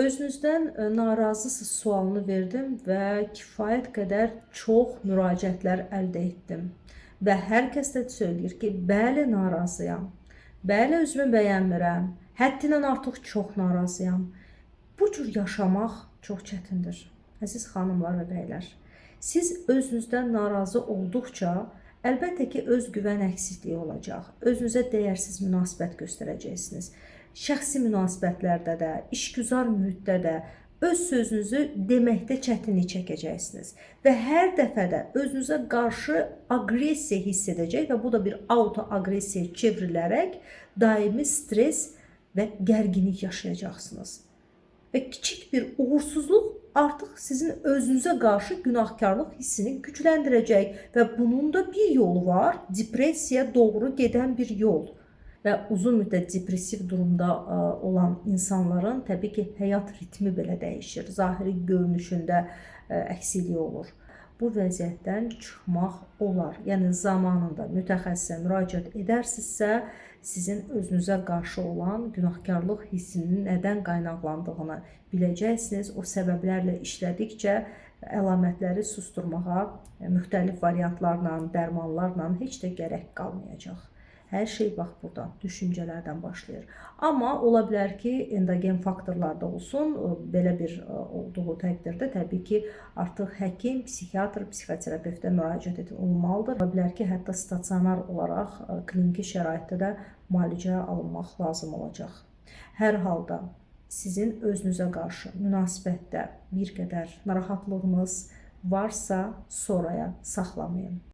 Özünüzdən narazısınız sualını verdim və kifayət qədər çox müraciətlər əldə etdim. Və hər kəs də söyləyir ki, bəli narazıyam, bəli özümü bəyənmirəm, həddindən artıq çox narazıyam. Bu cür yaşamaq çox çətindir, əziz xanımlar və bəylər. Siz özünüzdən narazı olduqca, əlbəttə ki, özgüvən əksikliyi olacaq, özünüzə dəyərsiz münasibət göstərəcəksiniz. Şəxsi münasibətlərdə də, işgüzar mühitdə də öz sözünüzü deməkdə çətinlik çəkəcəksiniz. Və hər dəfə də özünüzə qarşı aqressiya hiss edəcək və bu da bir auto-aqressiyaya çevrilərək daimi stres və gərginlik yaşayacaqsınız. Və kiçik bir uğursuzluq artıq sizin özünüzə qarşı günahkarlıq hissini gücləndirəcək və bunun da bir yolu var, depressiyaya doğru gedən bir yol. Və uzun müddət depressiv durumda olan insanların təbii ki, həyat ritmi belə dəyişir. Zahiri görünüşündə əksiklik olur. Bu vəziyyətdən çıxmaq olar. Yəni zamanında mütəxəssisə müraciət edərsinizsə, sizin özünüzə qarşı olan günahkarlıq hissinin nədən qaynaqlandığını biləcəksiniz. O səbəblərlə işlədikcə əlamətləri susturmağa müxtəlif variantlarla, dərmanlarla heç də gərək qalmayacaq. Hər şey bax buradan, düşüncələrdən başlayır. Amma ola bilər ki, endogen faktorlarda olsun, belə bir olduğu təqdirdə təbii ki, artıq həkim, psixiatr, psixoterapevtə müraciət olunmalıdır. Ola bilər ki, hətta stasionar olaraq kliniki şəraitdə də müalicə alınmaq lazım olacaq. Hər halda sizin özünüzə qarşı münasibətdə bir qədər narahatlığınız varsa, sonraya saxlamayın.